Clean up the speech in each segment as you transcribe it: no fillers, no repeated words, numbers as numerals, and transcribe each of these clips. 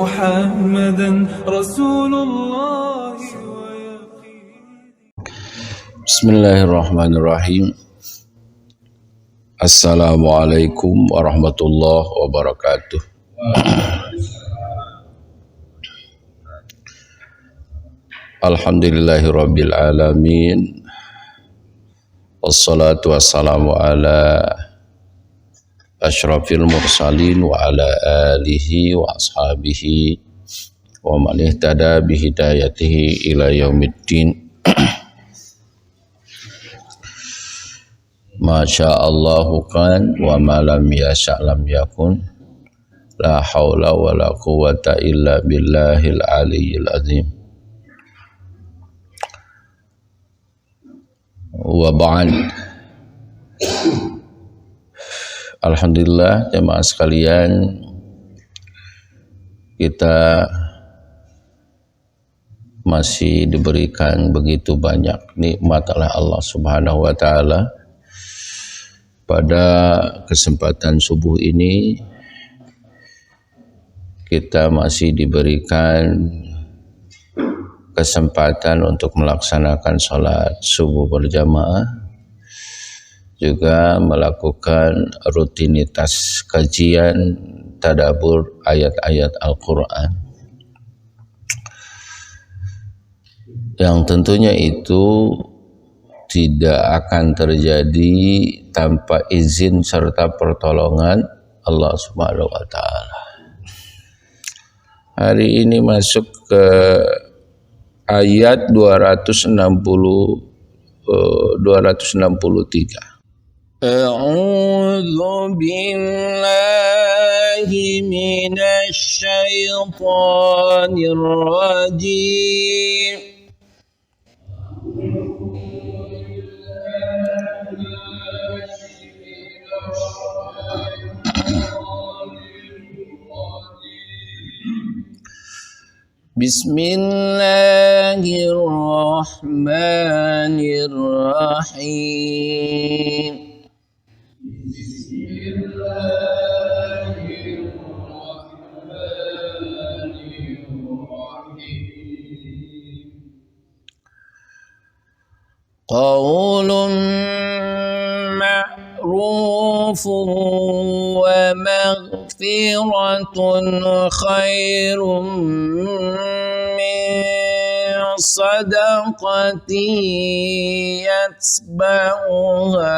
محمدا رسول الله Bismillahirrahmanirrahim. Assalamualaikum warahmatullahi wabarakatuh. Alhamdulillahirabbil alamin. Wassalatu wassalamu ala asyrafil mursalin wa ala alihi wa ashabihi wa man ihtada bi hidayatihi ila yaumiddin. Masya Allahu kan wa ma lam yasha' lam yakun. La haula wa la quwwata illa billahil aliyyil azim. Wa ba'd. Alhamdulillah jemaah sekalian, kita masih diberikan begitu banyak nikmat oleh Allah Subhanahu wa taala. Pada kesempatan subuh ini kita masih diberikan kesempatan untuk melaksanakan sholat subuh berjamaah, juga melakukan rutinitas kajian tadabbur ayat-ayat Al-Quran, yang tentunya itu tidak akan terjadi tanpa izin serta pertolongan Allah Subhanahu wa taala. Hari ini masuk ke ayat 263. A'udzu billahi minasy syaithanir rajim. Bismillahirrahmanirrahim. Qaulun ma'rufun wa maghfiratun khairum min sadaqatin yatba'uha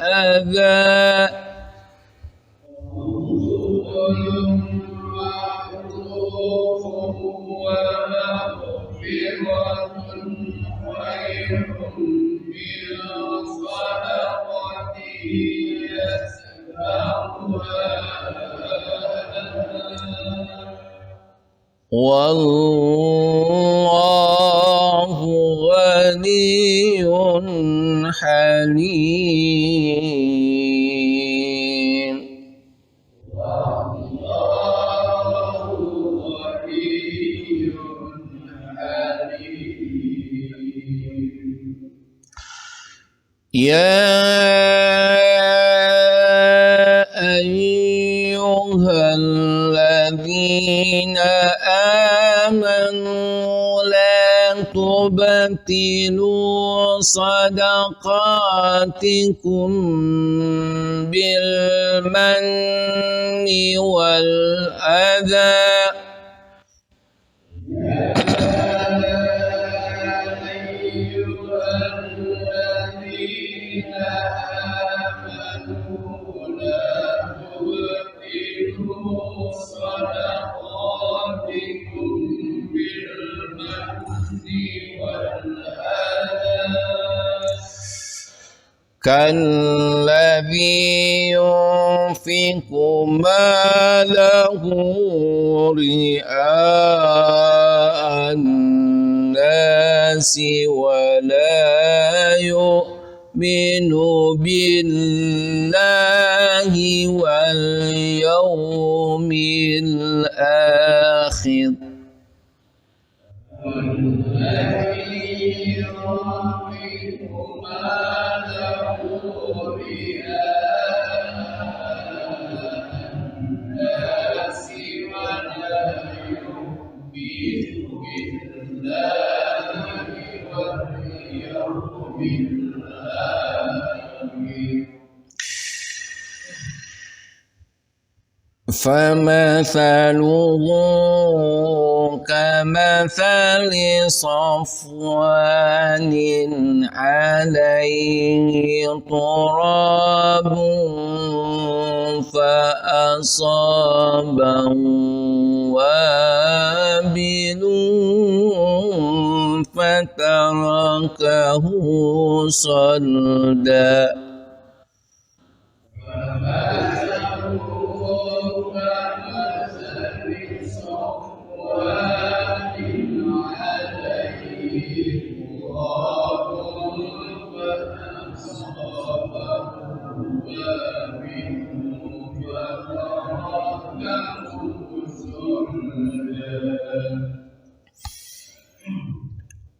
adha. Wallahu ghaniyyun halim. Ya ayyuhalladzina amanu la tubtilu sadaqatikum bil manni wal adha. Kalladzi yunfiqu malahu ri'a'an nasi wa la yu'minu billahi wal yawmil akhir. فمثله كمثل صفوان عليه تراب فأصابه وابل فتركه صلدا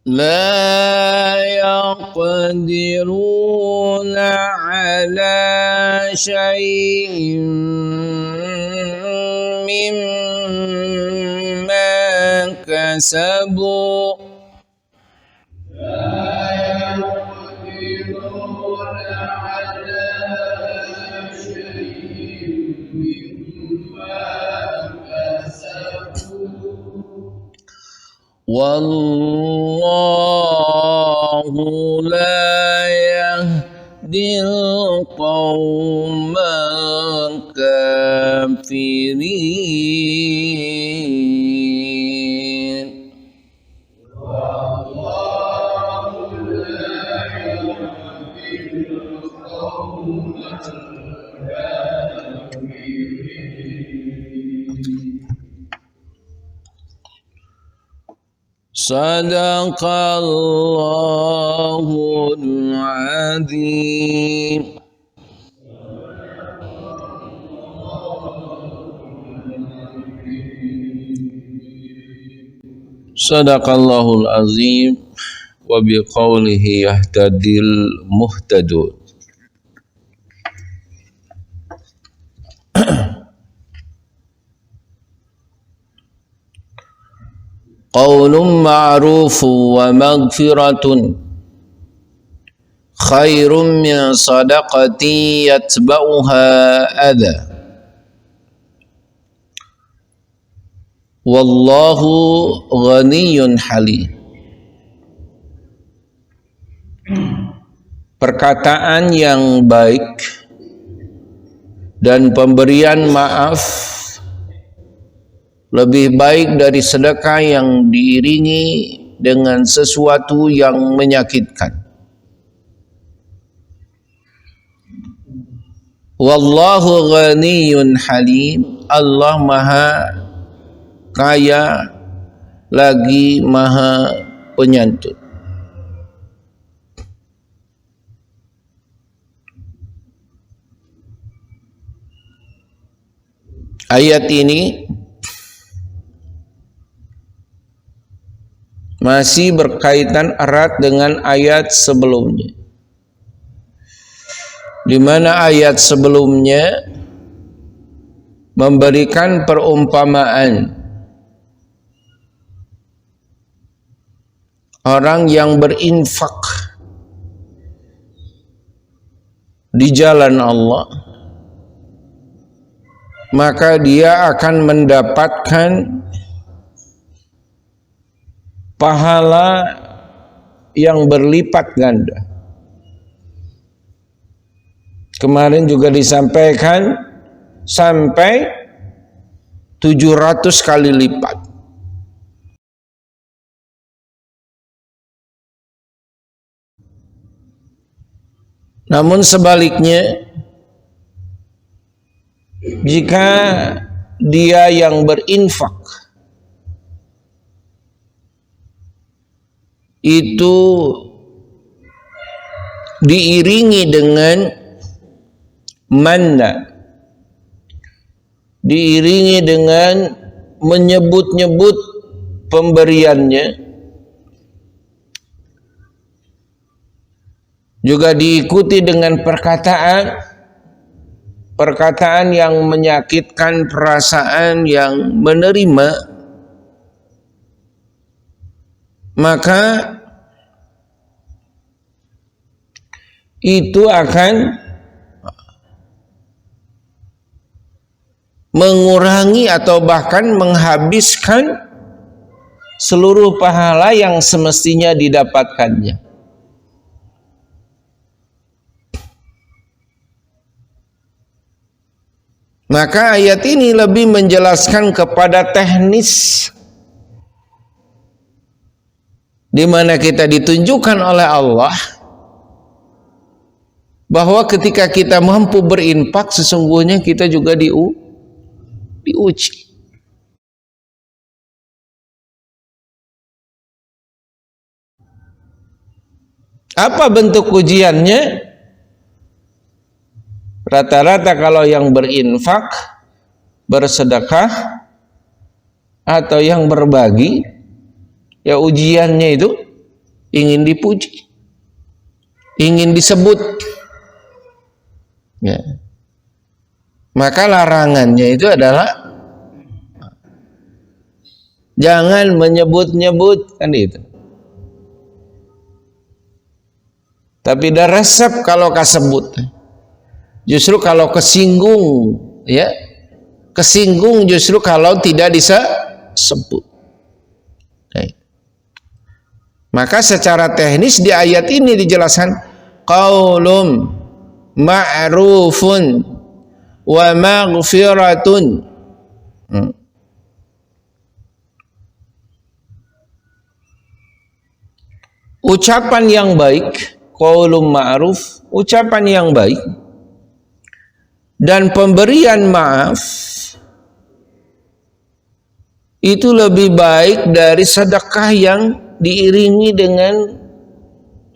لا يقدرون على شيء مما كسبوا والله لا يهدي القوم الكافرين صدق الله العظيم. صدق الله العظيم وبقوله يهتدي المهتدون. Qaulun ma'rufu wa maghfiratun khairun min sadaqati yatba'uha adha. Wallahu ghaniyyun halim. Perkataan yang baik dan pemberian maaf lebih baik dari sedekah yang diiringi dengan sesuatu yang menyakitkan. Wallahu ghaniyyun halim. Allah maha kaya lagi maha penyantun. Ayat ini masih berkaitan erat dengan ayat sebelumnya, di mana ayat sebelumnya memberikan perumpamaan orang yang berinfak di jalan Allah, maka dia akan mendapatkan pahala yang berlipat ganda. Kemarin juga disampaikan sampai 700 kali lipat. Namun sebaliknya, jika dia yang berinfak itu diiringi dengan manna, diiringi dengan menyebut-nyebut pemberiannya, juga diikuti dengan perkataan yang menyakitkan perasaan yang menerima, maka itu akan mengurangi atau bahkan menghabiskan seluruh pahala yang semestinya didapatkannya. Maka ayat ini lebih menjelaskan kepada teknis, di mana kita ditunjukkan oleh Allah bahwa ketika kita mampu berinfak, sesungguhnya kita juga diuji. Apa bentuk ujiannya? Rata-rata kalau yang berinfak, bersedekah, atau yang berbagi, ya ujiannya itu ingin dipuji, ingin disebut. Ya. Maka larangannya itu adalah jangan menyebut-nyebut, kan itu. Tapi ada resep kalau kasebut. Justru kalau kesinggung, ya, kesinggung justru kalau tidak disebut. Maka secara teknis di ayat ini dijelaskan qaulun ma'rufun wa maghfiratun. Ucapan yang baik, qaulun ma'ruf, ucapan yang baik, dan pemberian maaf itu lebih baik dari sedekah yang diiringi dengan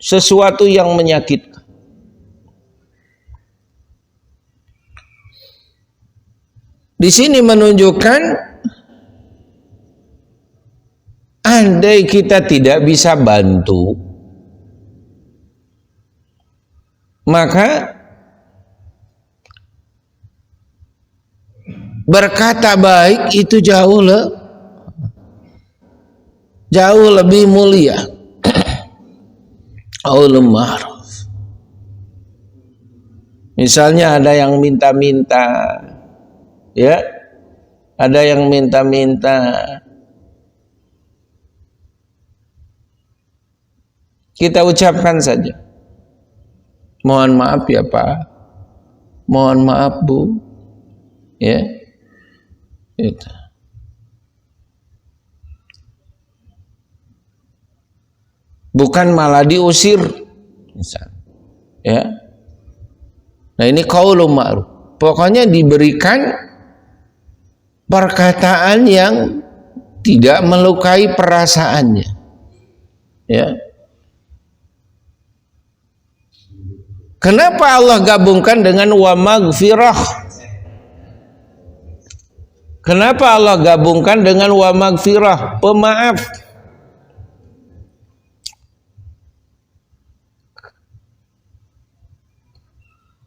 sesuatu yang menyakitkan. Di sini menunjukkan andai kita tidak bisa bantu, maka berkata baik itu jauh lebih mulia. Qaulun ma'ruf. Misalnya ada yang minta-minta, ya, ada yang minta-minta, kita ucapkan saja, mohon maaf ya Pak, mohon maaf Bu, ya. Itu. Bukan malah diusir, misal, ya. Nah ini qaulun ma'ruf. Pokoknya diberikan perkataan yang tidak melukai perasaannya, ya. Kenapa Allah gabungkan dengan wa maghfirah? Kenapa Allah gabungkan dengan wa maghfirah, pemaaf?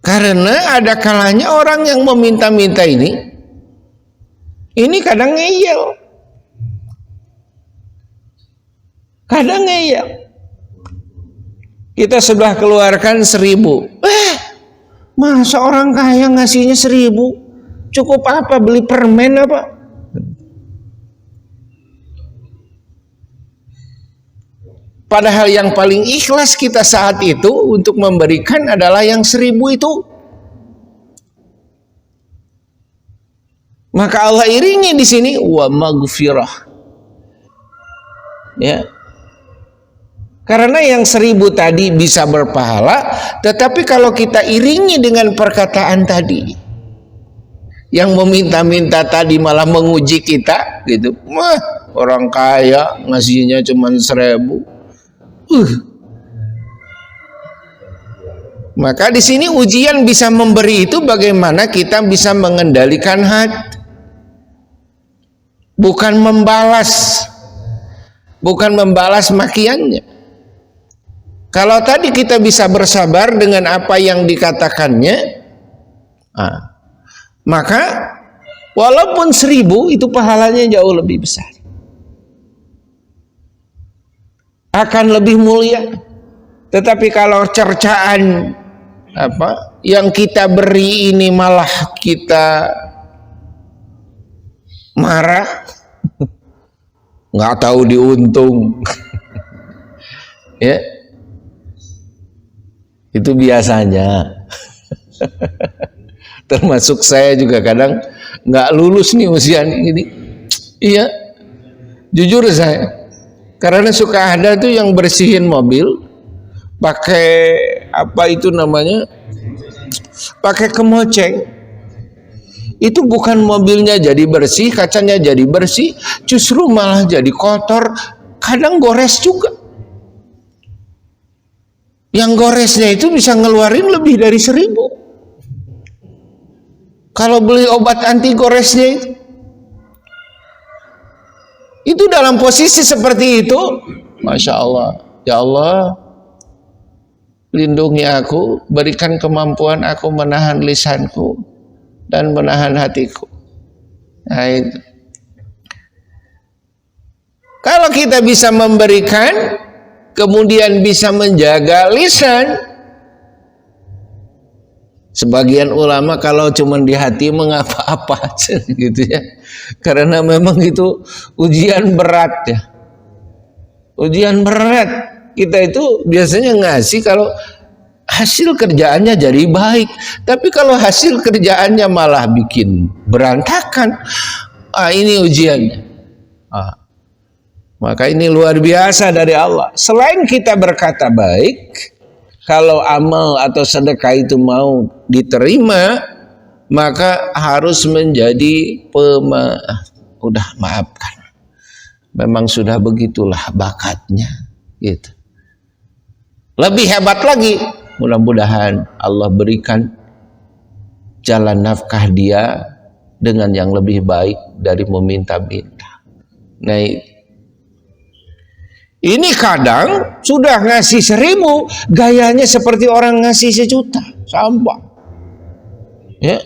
Karena ada kalanya orang yang meminta-minta ini kadang ngeyel. Kadang ngeyel. Kita sudah keluarkan 1.000. Masa orang kaya ngasihnya 1.000? Cukup apa? Beli permen apa? Padahal yang paling ikhlas kita saat itu untuk memberikan adalah yang 1.000 itu. Maka Allah iringi di sini wa maghfirah. Ya. Karena yang 1.000 tadi bisa berpahala, tetapi kalau kita iringi dengan perkataan tadi, yang meminta-minta tadi malah menguji kita, gitu. Wah, orang kaya ngasihnya cuma 1.000. Maka di sini ujian bisa memberi itu bagaimana kita bisa mengendalikan hati, bukan membalas makiannya. Kalau tadi kita bisa bersabar dengan apa yang dikatakannya, maka walaupun 1.000 itu pahalanya jauh lebih besar, akan lebih mulia. Tetapi kalau cercaan yang kita beri ini malah kita marah, nggak tahu diuntung. Ya, itu biasanya. Termasuk saya juga kadang nggak lulus nih usia ini. Iya, jujur saya, karena suka ada tuh yang bersihin mobil pakai pakai kemoceng. Itu bukan mobilnya jadi bersih, kacanya jadi bersih, justru malah jadi kotor, kadang gores juga. Yang goresnya itu bisa ngeluarin lebih dari 1.000. Kalau beli obat anti goresnya itu dalam posisi seperti itu, Masya Allah, ya Allah, lindungi aku, berikan kemampuan aku menahan lisanku dan menahan hatiku. Nah, itu. Kalau kita bisa memberikan, kemudian bisa menjaga lisan. Sebagian ulama kalau cuma di hati mengapa-apa gitu ya. Karena memang itu ujian berat ya. Ujian berat. Kita itu biasanya ngasih kalau hasil kerjaannya jadi baik. Tapi kalau hasil kerjaannya malah bikin berantakan, ini ujiannya. Maka ini luar biasa dari Allah. Selain kita berkata baik, kalau amal atau sedekah itu mau diterima, maka harus menjadi pemaaf. Udah maafkan. Memang sudah begitulah bakatnya, gitu. Lebih hebat lagi, mudah-mudahan Allah berikan jalan nafkah dia dengan yang lebih baik dari meminta-minta. Nah, ini kadang sudah ngasih 1.000, gayanya seperti orang ngasih 1.000.000. Sampah. Ya.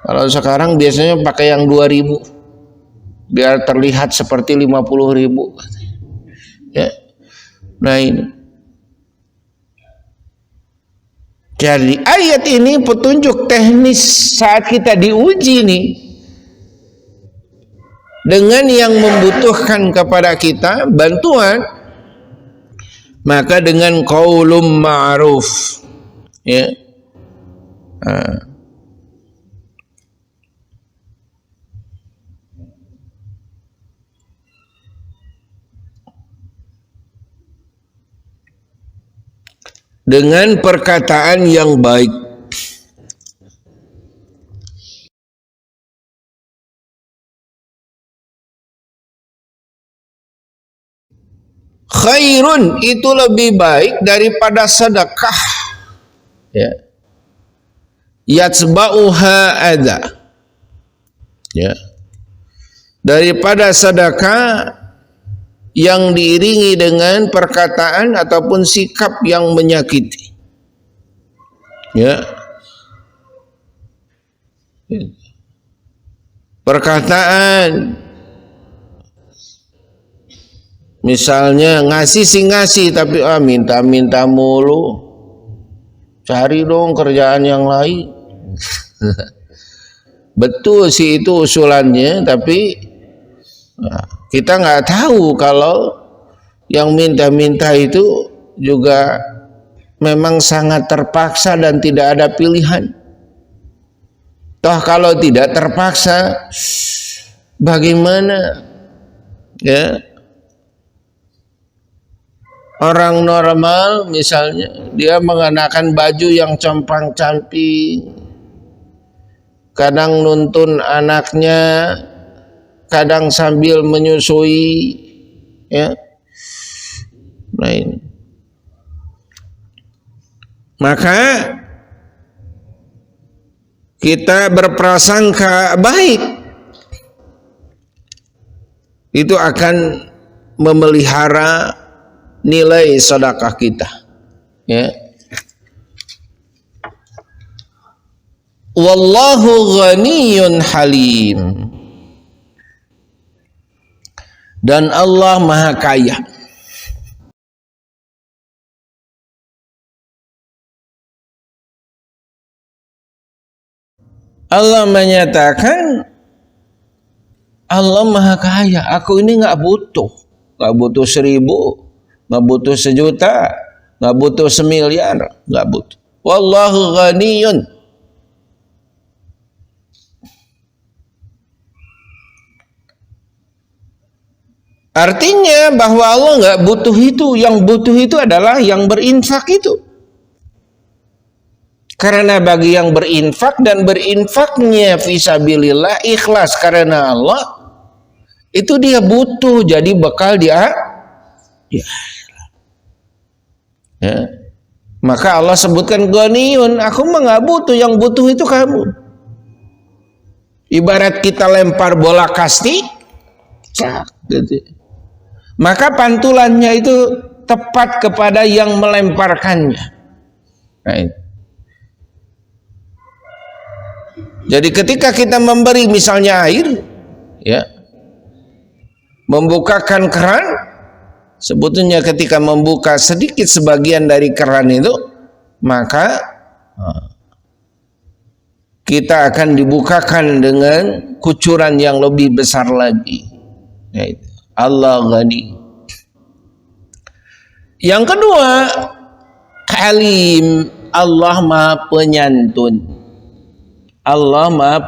Kalau sekarang biasanya pakai yang 2.000, biar terlihat seperti 50.000. Ya. Nah ini. Jadi ayat ini petunjuk teknis saat kita diuji nih. Dengan yang membutuhkan kepada kita bantuan, maka dengan qaulum ma'ruf, ya. Dengan perkataan yang baik. Khairun, itu lebih baik daripada sedekah, ya. Yatsba'uha adza, ya. Daripada sedekah yang diiringi dengan perkataan ataupun sikap yang menyakiti, ya. Perkataan, misalnya ngasih sih ngasih, tapi minta-minta mulu, cari dong kerjaan yang lain. Betul sih itu usulannya, tapi kita nggak tahu kalau yang minta-minta itu juga memang sangat terpaksa dan tidak ada pilihan. Toh kalau tidak terpaksa, bagaimana? Ya, orang normal misalnya dia mengenakan baju yang compang-camping, kadang nuntun anaknya, kadang sambil menyusui, ya. Nah ini. Maka kita berprasangka baik, itu akan memelihara nilai sedekah kita, ya. Wallahu ghaniyun halim, dan Allah Maha Kaya. Allah menyatakan Allah maha kaya. Aku ini nggak butuh 1.000, nggak butuh 1.000.000, nggak butuh 1.000.000.000, nggak butuh. Wallahu ghaniyun. Artinya bahwa Allah nggak butuh itu. Yang butuh itu adalah yang berinfak itu. Karena bagi yang berinfak dan berinfaknya fisabilillah ikhlas karena Allah, itu dia butuh jadi bekal dia. Ya. Maka Allah sebutkan ghaniyun, aku mah nggak butuh, yang butuh itu kamu. Ibarat kita lempar bola kasti, gitu. Maka pantulannya itu tepat kepada yang melemparkannya. Nah, itu. Jadi ketika kita memberi misalnya air, ya, membukakan keran, sebetulnya ketika membuka sedikit sebagian dari keran itu, maka kita akan dibukakan dengan kucuran yang lebih besar lagi. Ya, itu. Allah ghani. Yang kedua, Halim, Allah Maha Penyantun. Allah Maha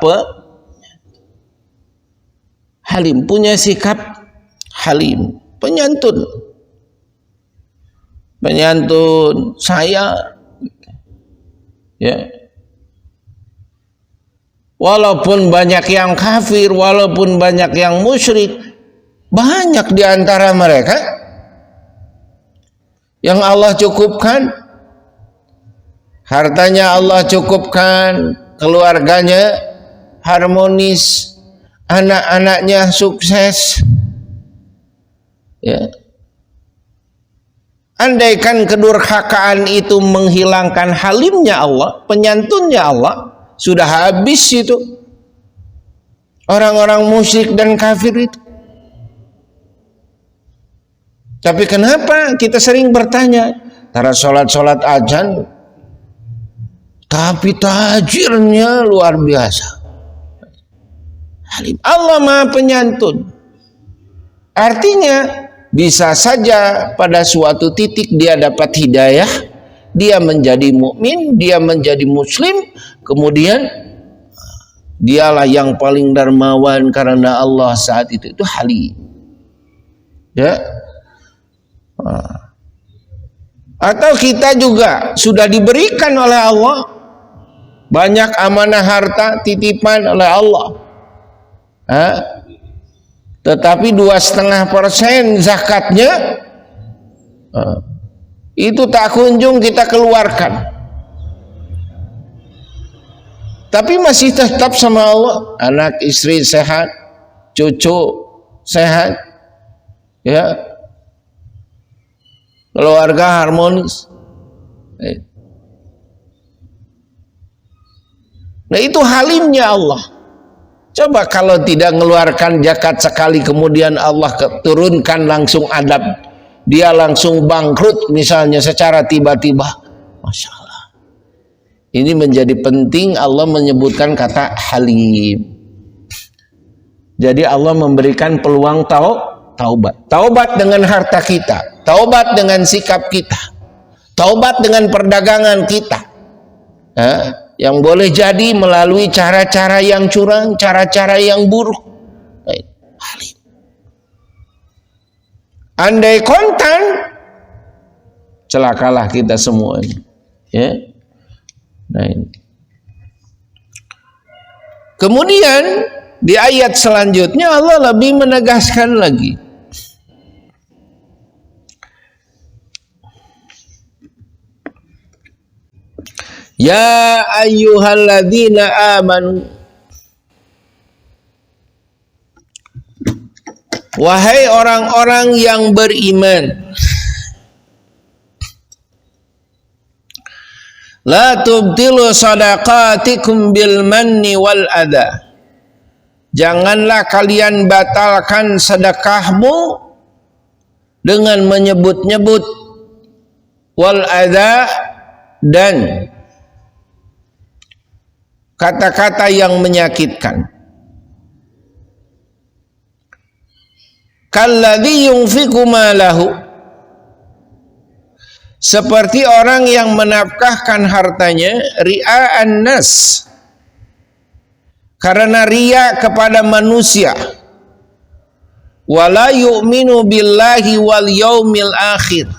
Halim, punya sikap halim, penyantun. Penyantun, saya, ya. Walaupun banyak yang kafir, walaupun banyak yang musyrik, banyak di antara mereka yang Allah cukupkan, hartanya Allah cukupkan, keluarganya harmonis, anak-anaknya sukses. Ya. Andaikan kedurhakaan itu menghilangkan halimnya Allah, penyantunnya Allah, sudah habis itu orang-orang musyrik dan kafir itu. Tapi kenapa kita sering bertanya, karena sholat azan, tapi tajirnya luar biasa. Halim. Allah Maha Penyantun. Artinya bisa saja pada suatu titik dia dapat hidayah, dia menjadi mukmin, dia menjadi muslim, kemudian dialah yang paling dermawan karena Allah saat itu halim. Ya. Atau kita juga sudah diberikan oleh Allah banyak amanah harta titipan oleh Allah, tetapi 2,5% zakatnya itu tak kunjung kita keluarkan, tapi masih tetap sama Allah, anak istri sehat, cucu sehat, ya, keluarga harmonis. Nah, itu halimnya Allah. Coba kalau tidak mengeluarkan zakat sekali, kemudian Allah turunkan langsung adab, dia langsung bangkrut misalnya secara tiba-tiba, Masya Allah. Ini menjadi penting Allah menyebutkan kata halim. Jadi Allah memberikan peluang taubat. Taubat dengan harta kita, taubat dengan sikap kita, taubat dengan perdagangan kita, yang boleh jadi melalui cara-cara yang curang, cara-cara yang buruk. Halim. Andai kontan, celakalah kita semua ini. Ya. Nah, ini. Kemudian di ayat selanjutnya Allah lebih menegaskan lagi. Ya ayyuhalladzina amanu, wahai orang-orang yang beriman, la tubtilu sadaqatikum bil manni wal adha, janganlah kalian batalkan sedekahmu dengan menyebut-nyebut, wal adha, dan kata-kata yang menyakitkan. Kalladzi yunfiqu malahu, seperti orang yang menafkahkan hartanya ria'an nas, karena riya kepada manusia, wala yu'minu billahi wal yaumil akhir,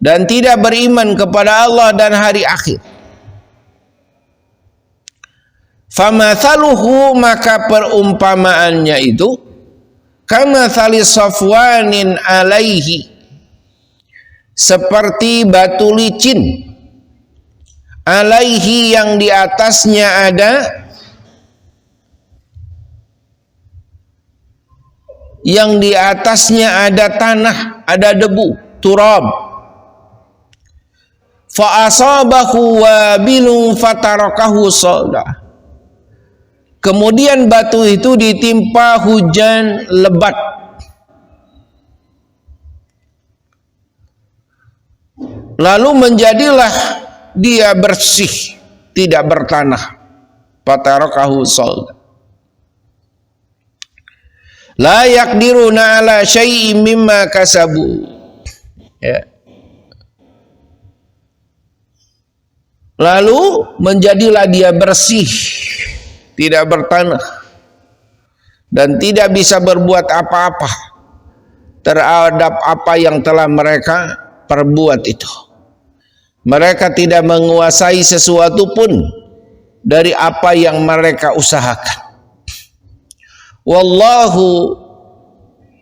dan tidak beriman kepada Allah dan hari akhir. Famathaluhu, maka perumpamaannya itu kamathali safwanin alaihi, seperti batu licin, alaihi yang di atasnya ada tanah, ada debu, turab. Fa asabahu wabilun fatarakahu salda, kemudian batu itu ditimpa hujan lebat, lalu menjadilah dia bersih, tidak bertanah. Fatarakahu salda, la yaqdiruna ala syai'im mimma kasabu, ya. Lalu menjadilah dia bersih, tidak bertanah, dan tidak bisa berbuat apa-apa terhadap apa yang telah mereka perbuat itu. Mereka tidak menguasai sesuatu pun dari apa yang mereka usahakan. Wallahu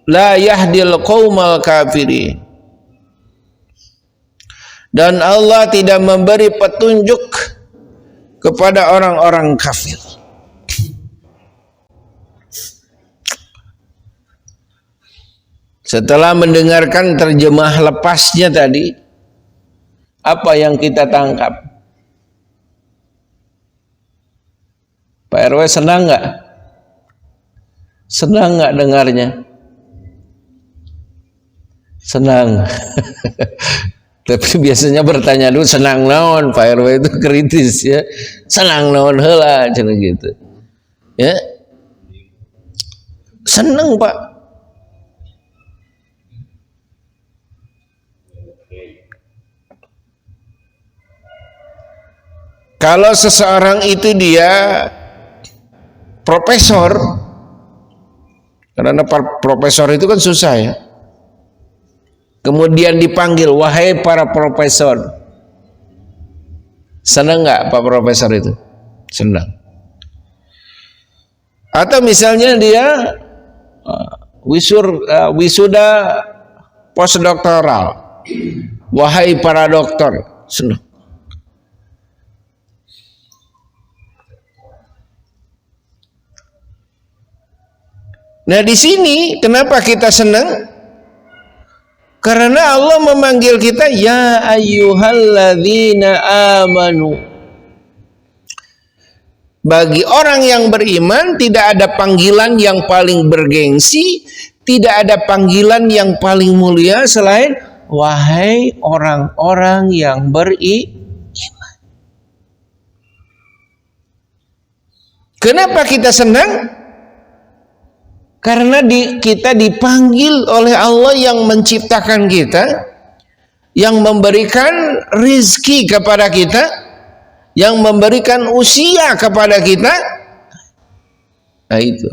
la yahdil qaumal kafirin, dan Allah tidak memberi petunjuk kepada orang-orang kafir. Setelah mendengarkan terjemah lepasnya tadi, apa yang kita tangkap? Pak RW senang nggak? Senang nggak dengarnya? Senang. Tapi biasanya bertanya dulu, senang naon? Pak RW itu kritis, ya. Senang naon heula cenah gitu. Ya. Senang, Pak. Kalau seseorang itu dia profesor, karena profesor itu kan susah, ya. Kemudian dipanggil, wahai para profesor. Senang nggak Pak Profesor itu? Senang. Atau misalnya dia wisuda postdoktoral, wahai para dokter, senang. Nah, di sini kenapa kita senang? Karena Allah memanggil kita, ya ayyuhalladzina amanu. Bagi orang yang beriman tidak ada panggilan yang paling bergengsi, tidak ada panggilan yang paling mulia selain wahai orang-orang yang beriman. Kenapa kita senang? Karena kita dipanggil oleh Allah yang menciptakan kita, yang memberikan rizki kepada kita, yang memberikan usia kepada kita. Nah itu.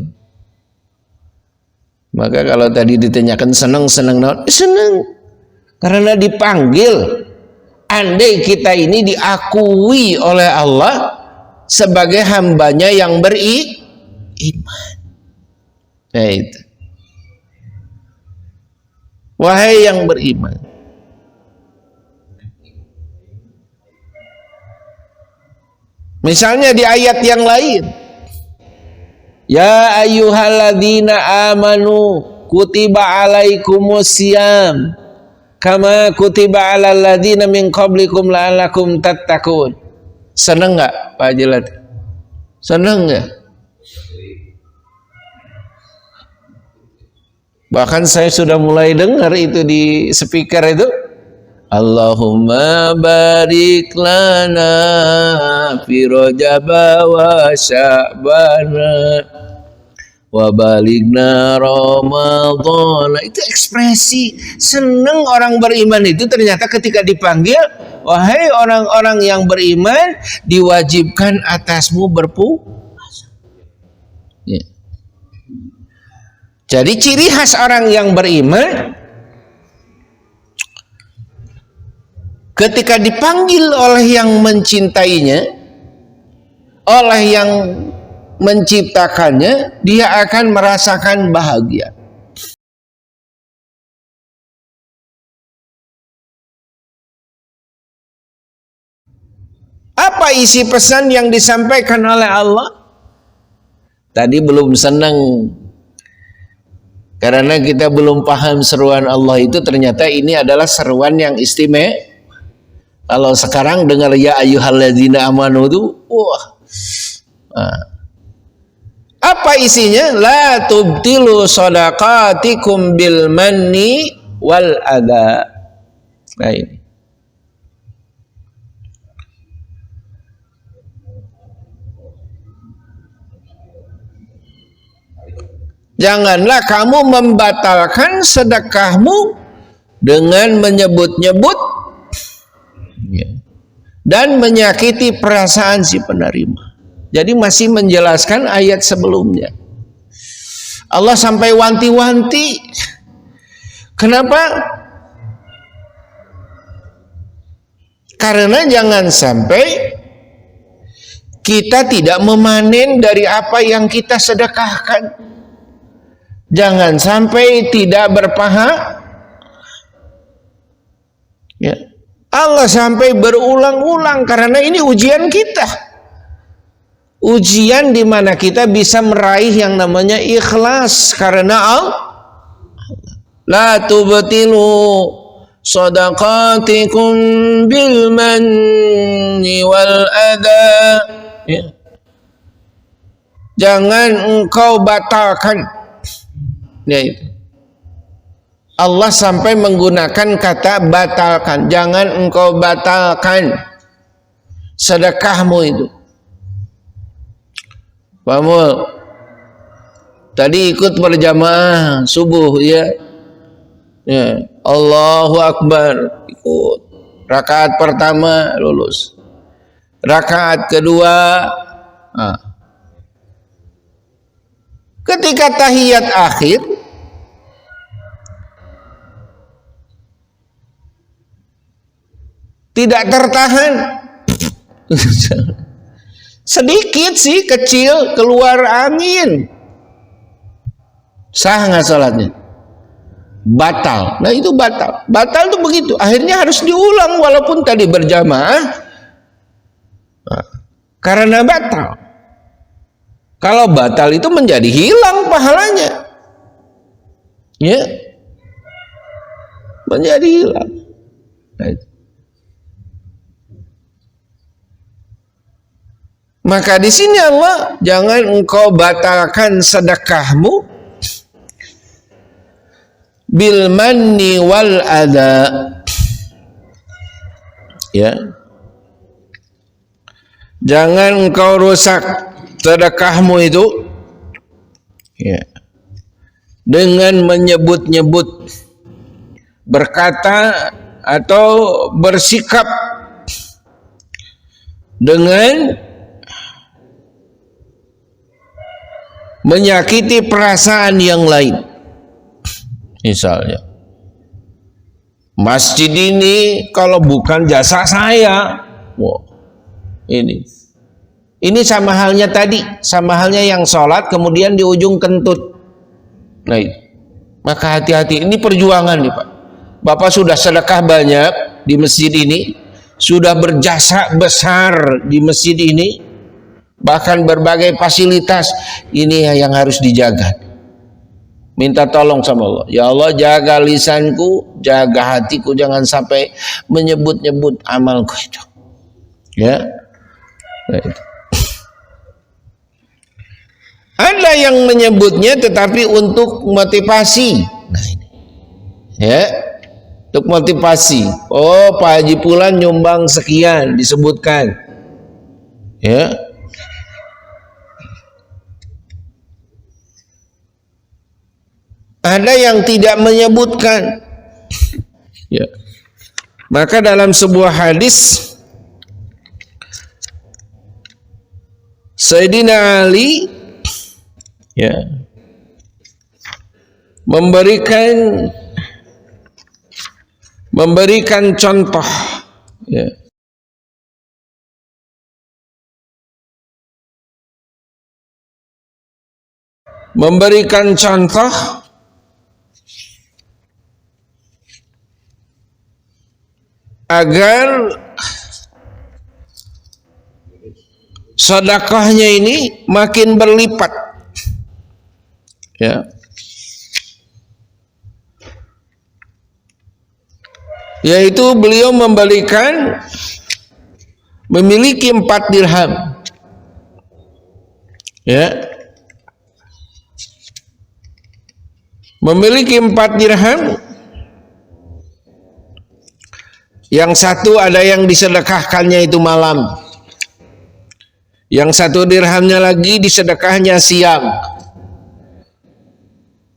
Maka kalau tadi ditanyakan senang naon? Senang. Karena dipanggil. Andai kita ini diakui oleh Allah sebagai hambanya yang beriman. Nah itu. Wahai yang beriman. Misalnya di ayat yang lain, ya ayyuhalladzina amanu kutiba alaikumusiyam kama kutiba alal ladzina min qablikum la'allakum tattaqun. Senang enggak Pak Jilat? Senang enggak? Bahkan saya sudah mulai dengar itu di speaker itu, Allahumma barik lana fi Rajab wa Sya'ban wa balighna Ramadhan. Itu ekspresi senang orang beriman itu ternyata ketika dipanggil, wahai orang-orang yang beriman, diwajibkan atasmu berpuasa. Ya. Jadi ciri khas orang yang beriman ketika dipanggil oleh yang mencintainya, oleh yang menciptakannya, dia akan merasakan bahagia. Apa isi pesan yang disampaikan oleh Allah? Tadi belum senang karena kita belum paham seruan Allah itu, ternyata ini adalah seruan yang istimewa. Kalau sekarang dengar ya ayyuhalladzina amanu itu, wah. Nah. Apa isinya? La tubtilu shadaqatikum bil manni wal adha. Nah ini. Janganlah kamu membatalkan sedekahmu dengan menyebut-nyebut dan menyakiti perasaan si penerima. Jadi masih menjelaskan ayat sebelumnya. Allah sampai wanti-wanti. Kenapa? Karena jangan sampai kita tidak memanen dari apa yang kita sedekahkan. Jangan sampai tidak berpahala. Ya. Allah sampai berulang-ulang karena ini ujian kita. Ujian di mana kita bisa meraih yang namanya ikhlas karena Allah. La tubtilu shadaqatikum bil manni wal adha. Ya. Jangan engkau batalkan. Ya itu. Allah sampai menggunakan kata batalkan. Jangan engkau batalkan sedekahmu itu. Paham? Tadi ikut berjamaah subuh ya. Ya, Allahu Akbar, ikut. Rakaat pertama lulus. Rakaat kedua, ketika tahiyat akhir tidak tertahan, sedikit sih kecil keluar angin, sah nggak salatnya? Batal. Nah itu batal. Batal tuh begitu. Akhirnya harus diulang walaupun tadi berjamaah, karena batal. Kalau batal itu menjadi hilang pahalanya, ya, menjadi hilang. Nah, itu. Maka di sini Allah, jangan engkau batalkan sedekahmu bil manni wal adha. Ya. Jangan engkau rusak sedekahmu itu ya, dengan menyebut-nyebut, berkata atau bersikap dengan menyakiti perasaan yang lain. Misalnya, masjid ini kalau bukan jasa saya, wow, ini sama halnya tadi, sama halnya yang sholat kemudian di ujung kentut. Nah, maka hati-hati, ini perjuangan nih Pak. Bapak sudah sedekah banyak di masjid ini, sudah berjasa besar di masjid ini, bahkan berbagai fasilitas, ini yang harus dijaga. Minta tolong sama Allah. Ya Allah, jaga lisanku, jaga hatiku, jangan sampai menyebut-nyebut amalku itu. Ya. Nah, itu. Ada yang menyebutnya tetapi untuk motivasi. Nah ini. Ya. untuk motivasi. Oh, Pak Haji Pulan nyumbang sekian, disebutkan. Ya. Ada yang tidak menyebutkan. Ya. Maka dalam sebuah hadis Sayyidina Ali ya memberikan contoh ya. Memberikan contoh agar sedekahnya ini makin berlipat ya. Yaitu beliau memiliki 4 dirham ya. Memiliki 4 dirham. Yang satu ada yang disedekahkannya itu malam. Yang 1 dirhamnya lagi disedekahnya siang.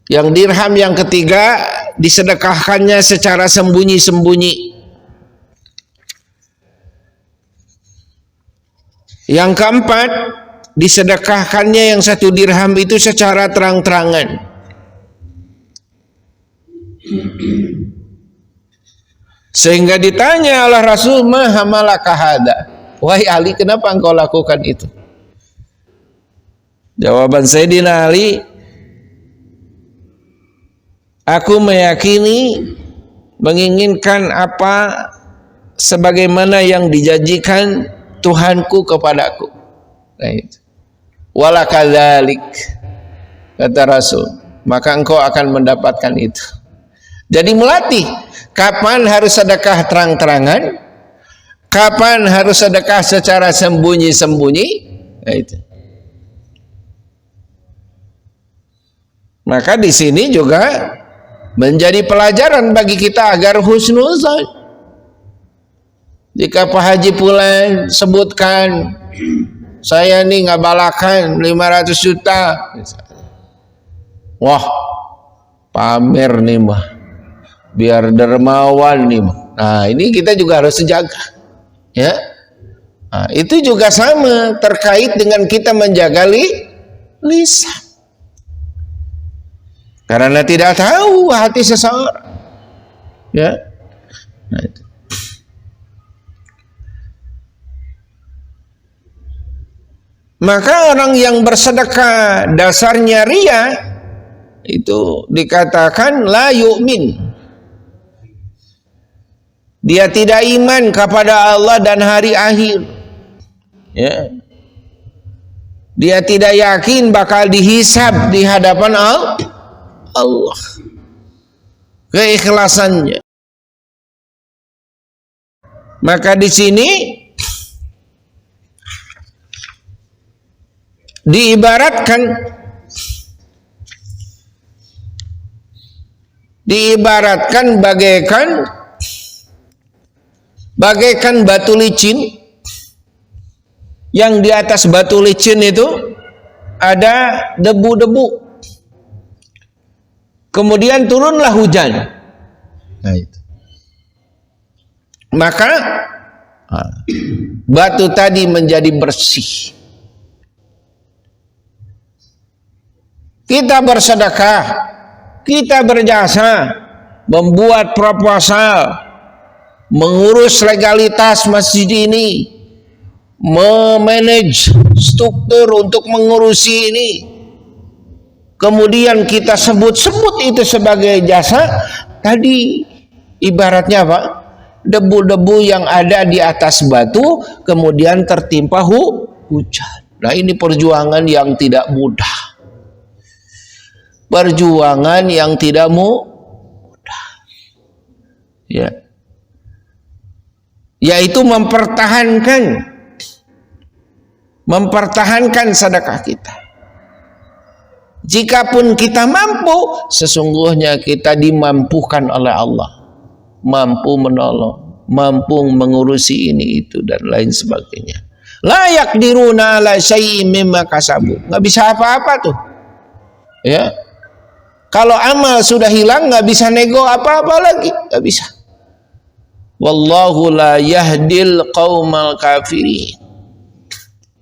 Yang dirham yang ketiga disedekahkannya secara sembunyi-sembunyi. Yang keempat disedekahkannya yang 1 dirham itu secara terang-terangan. Sehingga ditanya oleh Rasul, "Ma hamalaka hada?" Wahai Ali, kenapa engkau lakukan itu? Jawaban Sayyidina Ali, aku meyakini menginginkan apa sebagaimana yang dijanjikan Tuhanku kepadaku. Nah itu. Wala kadzalik, kata Rasul, maka engkau akan mendapatkan itu. Jadi melatih kapan harus sedekah terang-terangan, kapan harus sedekah secara sembunyi-sembunyi. Nah itu. Maka di sini juga menjadi pelajaran bagi kita agar husnuzan. Jika Pak Haji Pulan sebutkan, saya nih ngabalakan 500 juta. Wah, pamer nih mah. Biar dermawan nih mah. Nah, ini kita juga harus jaga. Ya. Nah, itu juga sama terkait dengan kita menjaga lisan. Karena tidak tahu hati seseorang. Ya. Nah, itu. Maka orang yang bersedekah dasarnya riya itu dikatakan la yu'min. Dia tidak iman kepada Allah dan hari akhir. Ya. Dia tidak yakin bakal dihisab di hadapan Allah. Keikhlasannya. Maka di sini diibaratkan bagaikan batu licin, yang di atas batu licin itu ada debu-debu. Kemudian turunlah hujan. Nah, itu. Maka batu tadi menjadi bersih. Kita bersedekah, kita berjasa, membuat proposal, mengurus legalitas masjid ini, memanage struktur untuk mengurusi ini, kemudian kita sebut-sebut itu sebagai jasa, tadi ibaratnya apa? Debu-debu yang ada di atas batu kemudian tertimpa hujan. Nah, ini perjuangan yang tidak mudah. Perjuangan yang tidak mudah. Ya. Yaitu mempertahankan sedekah kita. Jikapun kita mampu, sesungguhnya kita dimampukan oleh Allah. mampu menolong, mampu mengurusi ini itu dan lain sebagainya. La yaqdiruna ala syai'im mimma kasabu. Enggak bisa apa-apa tuh. Ya. Kalau amal sudah hilang enggak bisa nego apa-apa lagi, enggak bisa. Wallahu la yahdil qaumal kafirin.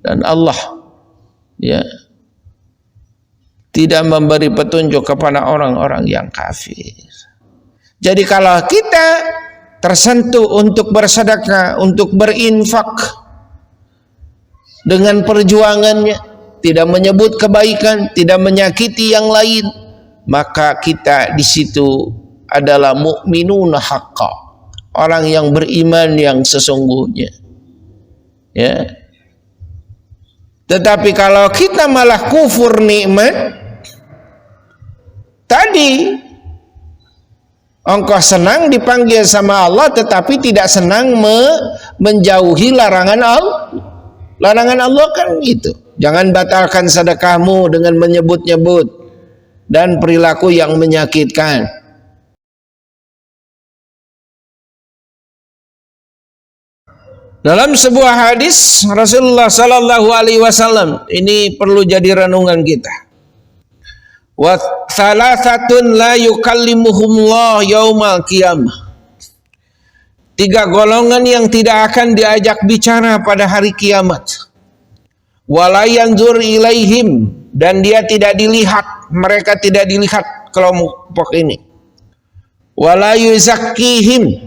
Dan Allah ya tidak memberi petunjuk kepada orang-orang yang kafir. Jadi kalau kita tersentuh untuk bersedekah, untuk berinfak dengan perjuangannya, tidak menyebut kebaikan, tidak menyakiti yang lain, maka kita di situ adalah mukminuna haqqa, orang yang beriman yang sesungguhnya. Ya. Tetapi kalau kita malah kufur nikmat tadi, engkau senang dipanggil sama Allah tetapi tidak senang menjauhi larangan Allah. Larangan Allah kan itu. Jangan batalkan sedekahmu dengan menyebut-nyebut dan perilaku yang menyakitkan. Dalam sebuah hadis Rasulullah sallallahu alaihi wasallam, ini perlu jadi renungan kita. Wa thalathatun la yukallimuhumullah yaumal qiyamah. 3 golongan yang tidak akan diajak bicara pada hari kiamat. Wala yanzur ilaihim, dan dia tidak dilihat, mereka tidak dilihat kelompok ini. Wala yuzakkihim,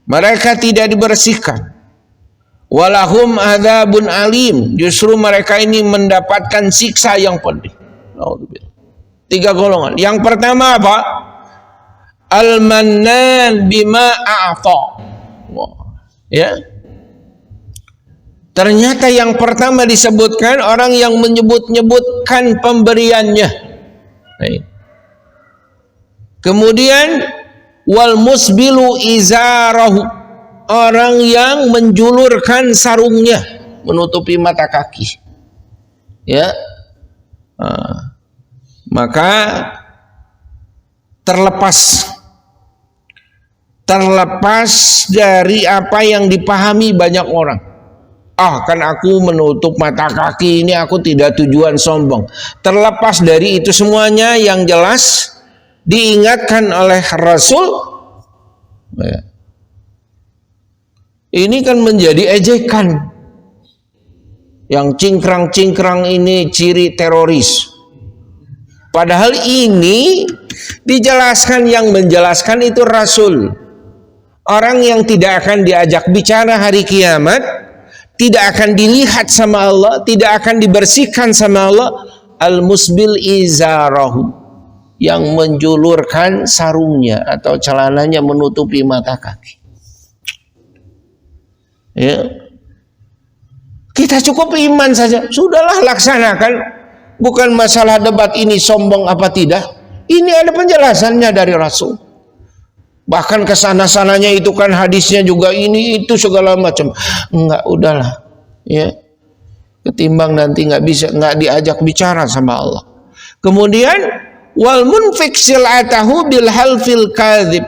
mereka tidak dibersihkan. Walahum adzabun alim, justru mereka ini mendapatkan siksa yang pedih. 3 golongan. Yang pertama apa? Al-mannan bima a'ta. Ya. Ternyata yang pertama disebutkan orang yang menyebut-nyebutkan pemberiannya. Kemudian wal musbilu izarahu, orang yang menjulurkan sarungnya menutupi mata kaki. Ya. Maka terlepas dari apa yang dipahami banyak orang. Kan aku menutup mata kaki ini, aku tidak tujuan sombong. Terlepas dari itu semuanya, yang jelas diingatkan oleh Rasul, ini kan menjadi ejekan. Yang cingkrang-cingkrang ini ciri teroris. Padahal ini dijelaskan, yang menjelaskan itu Rasul. Orang yang tidak akan diajak bicara hari kiamat, tidak akan dilihat sama Allah, tidak akan dibersihkan sama Allah. Al-musbil izarahu, yang menjulurkan sarungnya atau celananya menutupi mata kaki. Ya. Kita cukup iman saja, sudahlah laksanakan. Bukan masalah debat ini sombong apa tidak. Ini ada penjelasannya dari Rasul. Bahkan kesana-sananya itu kan hadisnya juga ini itu segala macam. Enggak, udahlah. Ya. Ketimbang nanti nggak diajak bicara sama Allah. Kemudian wal munfik sil'atahu bil halfil kadzib.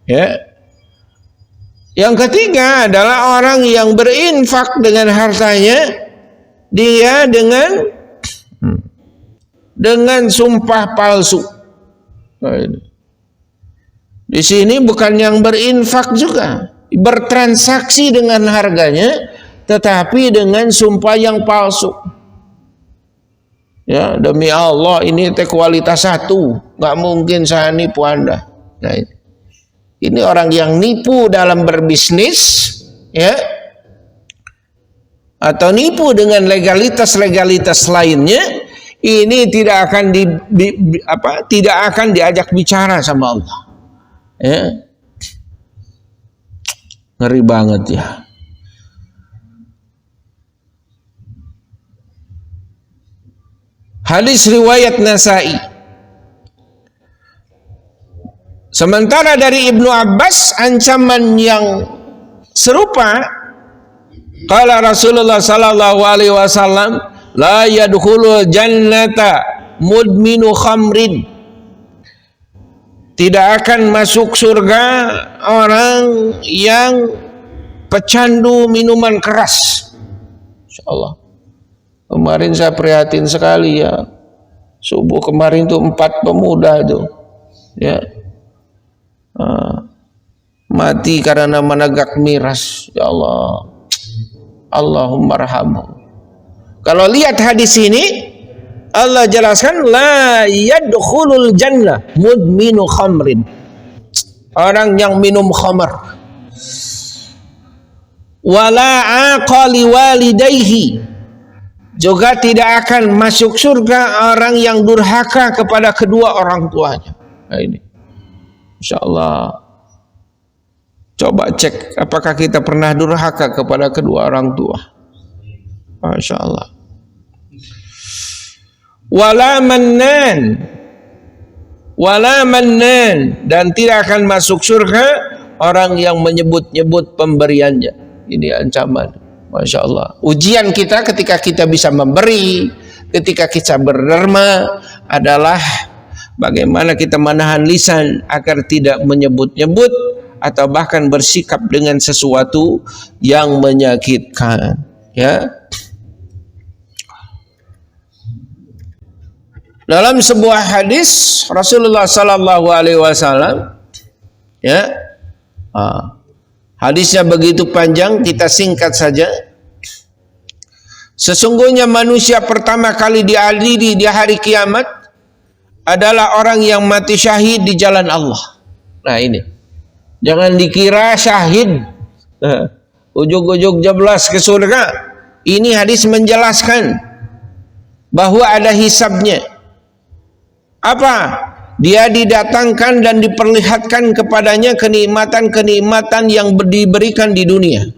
Ya. Yang ketiga adalah orang yang berinfak dengan hartanya, dia dengan sumpah palsu. Di sini bukan yang berinfak juga, bertransaksi dengan harganya, tetapi dengan sumpah yang palsu. Ya, demi Allah ini teh kualitas 1, nggak mungkin saya nipu Anda. Nah, ini orang yang nipu dalam berbisnis, ya, atau nipu dengan legalitas lainnya, ini tidak akan tidak akan diajak bicara sama Allah. Ya. Ngeri banget ya. Hadis riwayat Nasa'i. Sementara dari Ibnu Abbas ancaman yang serupa, qala Rasulullah sallallahu alaihi wasallam, la yadkhulu jannata mudminu khamrin. tidak akan masuk surga orang yang pecandu minuman keras. Insyaallah. Kemarin saya prihatin sekali ya. Subuh kemarin tuh 4 pemuda itu ya mati karena menegak miras. Ya Allah, Allahumma rahamhu. Kalau lihat hadis ini, Allah jelaskan la yadkhulul jannah mudminu khamrin, orang yang minum khamar, wala aqali walidayhi, juga tidak akan masuk surga orang yang durhaka kepada kedua orang tuanya. Nah ini insyaallah coba cek apakah kita pernah durhaka kepada kedua orang tua. Masya Allah. Wala mannan, dan tidak akan masuk surga orang yang menyebut-nyebut pemberiannya. Ini ancaman. Masya Allah. Ujian kita ketika kita bisa memberi, ketika kita berderma adalah bagaimana kita menahan lisan agar tidak menyebut-nyebut atau bahkan bersikap dengan sesuatu yang menyakitkan. Ya. Dalam sebuah hadis Rasulullah sallallahu alaihi wasallam, ya, hadisnya begitu panjang, kita singkat saja. Sesungguhnya manusia pertama kali diadili di hari kiamat adalah orang yang mati syahid di jalan Allah. Nah ini, jangan dikira syahid ujug-ujug jeblas ke surga. Ini hadis menjelaskan bahwa ada hisabnya. Apa? Dia didatangkan dan diperlihatkan kepadanya kenikmatan-kenikmatan yang diberikan di dunia.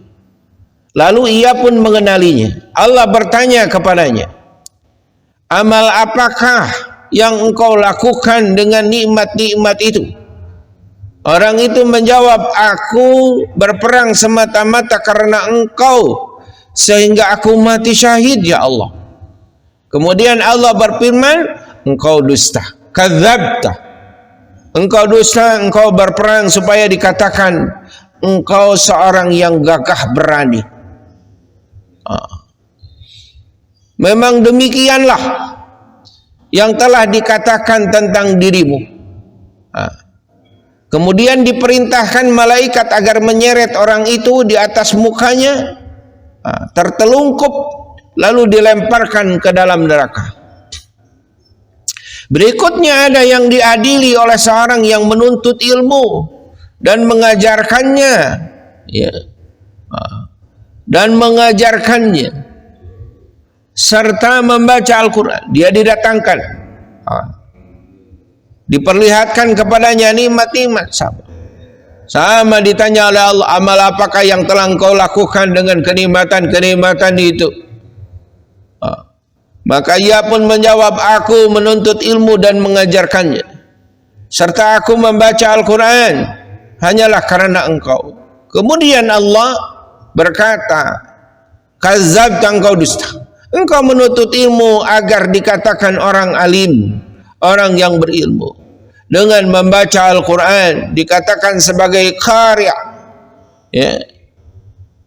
Lalu ia pun mengenalinya. Allah bertanya kepadanya, amal apakah yang engkau lakukan dengan nikmat-nikmat itu? Orang itu menjawab, aku berperang semata-mata karena engkau sehingga aku mati syahid ya Allah. Kemudian Allah berfirman, engkau dusta. Kadzabta, engkau dusta, engkau berperang supaya dikatakan engkau seorang yang gagah berani. Memang demikianlah yang telah dikatakan tentang dirimu. Kemudian diperintahkan malaikat agar menyeret orang itu di atas mukanya, tertelungkup, lalu dilemparkan ke dalam neraka. Berikutnya ada yang diadili oleh seorang yang menuntut ilmu dan mengajarkannya, ya, dan mengajarkannya serta membaca Al-Quran. Dia didatangkan, diperlihatkan kepadanya nikmat-nikmat sama ditanya oleh Allah, amal apakah yang telah engkau lakukan dengan kenikmatan-kenikmatan itu? Maka ia pun menjawab, aku menuntut ilmu dan mengajarkannya, serta aku membaca Al-Quran hanyalah karena engkau. Kemudian Allah berkata, kadzabta, engkau dusta. Engkau menuntut ilmu agar dikatakan orang alim, orang yang berilmu. Dengan membaca Al-Quran dikatakan sebagai qari', ya.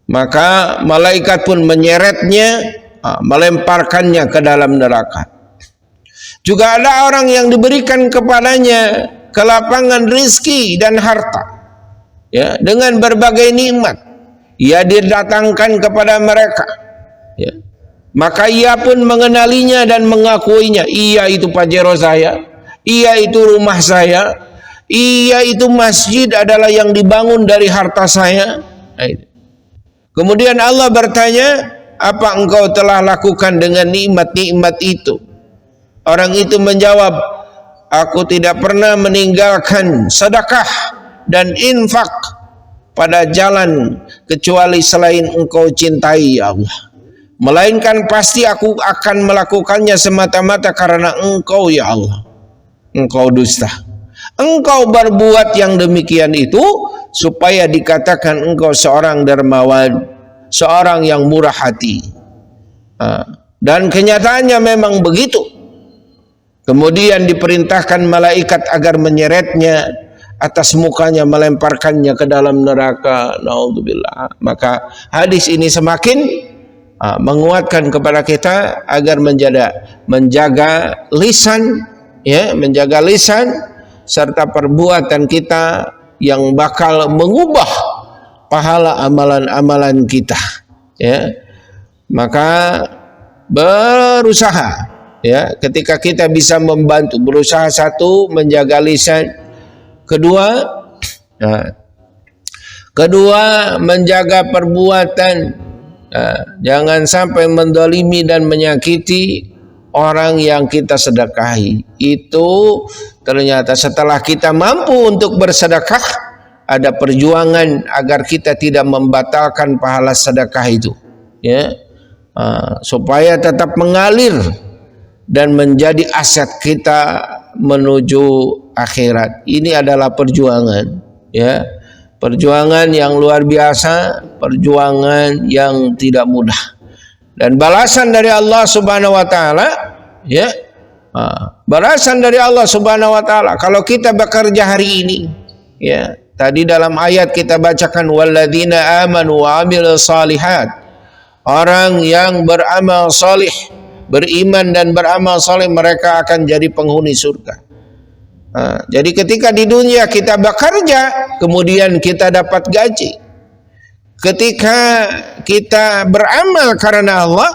Maka malaikat pun menyeretnya, melemparkannya ke dalam neraka. Juga ada orang yang diberikan kepadanya kelapangan rizki dan harta, ya, dengan berbagai nikmat. Ia didatangkan kepada mereka, ya. Maka ia pun mengenalinya dan mengakuinya. Iya itu pajero saya, iya itu rumah saya, iya itu masjid adalah yang dibangun dari harta saya. Kemudian Allah bertanya, apa engkau telah lakukan dengan nikmat-nikmat itu? Orang itu menjawab, aku tidak pernah meninggalkan sedekah dan infak pada jalan kecuali selain engkau cintai ya Allah. Melainkan pasti aku akan melakukannya semata-mata karena engkau ya Allah. Engkau dusta. Engkau berbuat yang demikian itu supaya dikatakan engkau seorang dermawan, seorang yang murah hati. Dan kenyataannya memang begitu. Kemudian diperintahkan malaikat agar menyeretnya atas mukanya melemparkannya ke dalam neraka. Naudzubillah. Maka hadis ini semakin menguatkan kepada kita agar menjaga lisan, ya, menjaga lisan serta perbuatan kita yang bakal mengubah pahala amalan-amalan kita, ya. Maka berusaha, ya, ketika kita bisa membantu, berusaha satu menjaga lisan, kedua menjaga perbuatan. Jangan sampai mendolimi dan menyakiti orang yang kita sedekahi. Itu ternyata setelah kita mampu untuk bersedekah, ada perjuangan agar kita tidak membatalkan pahala sedekah itu, ya, supaya tetap mengalir dan menjadi aset kita menuju akhirat. Ini adalah perjuangan, ya. Perjuangan yang luar biasa, perjuangan yang tidak mudah. Dan balasan dari Allah Subhanahu wa taala, ya. Balasan dari Allah Subhanahu wa taala kalau kita bekerja hari ini, ya. Tadi dalam ayat kita bacakan walladzina amanu wa amilus shalihat. Orang yang beramal salih, beriman dan beramal saleh, mereka akan jadi penghuni surga. Jadi ketika di dunia kita bekerja, kemudian kita dapat gaji. Ketika kita beramal karena Allah,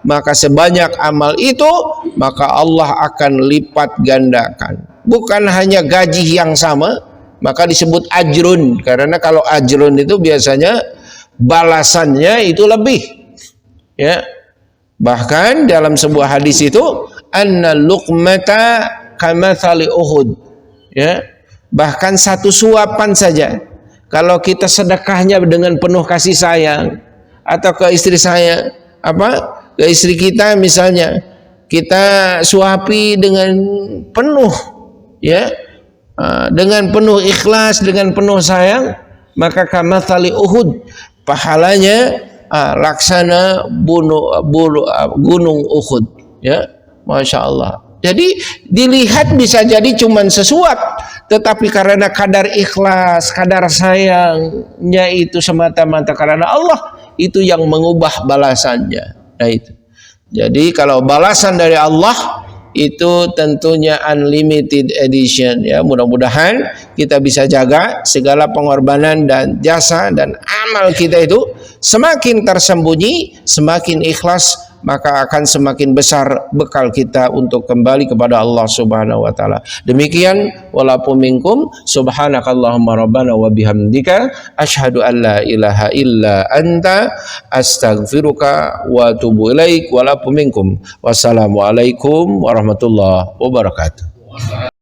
maka sebanyak amal itu, maka Allah akan lipat gandakan. Bukan hanya gaji yang sama, maka disebut ajrun. Karena kalau ajrun itu biasanya balasannya itu lebih, ya. Bahkan dalam sebuah hadis itu, anna luqmata kamathali Uhud, ya. Bahkan satu suapan saja, kalau kita sedekahnya dengan penuh kasih sayang, atau ke istri saya, ke istri kita misalnya, kita suapi dengan penuh, ya, dengan penuh ikhlas, dengan penuh sayang, maka kamathali Uhud, pahalanya laksana gunung Uhud, ya. Masya Allah. Jadi dilihat bisa jadi cuman sesuap, tetapi karena kadar ikhlas, kadar sayangnya itu semata-mata karena Allah, itu yang mengubah balasannya. Nah itu. Jadi kalau balasan dari Allah itu tentunya unlimited edition, ya. Mudah-mudahan kita bisa jaga segala pengorbanan dan jasa dan amal kita itu semakin tersembunyi, semakin ikhlas, maka akan semakin besar bekal kita untuk kembali kepada Allah Subhanahu wa taala. Demikian walaupun minkum subhanakallahumma rabbana wa bihamdika asyhadu an la ilaha illa anta astaghfiruka wa atubu ilaik walaupun minkum. Wassalamualaikum warahmatullahi wabarakatuh.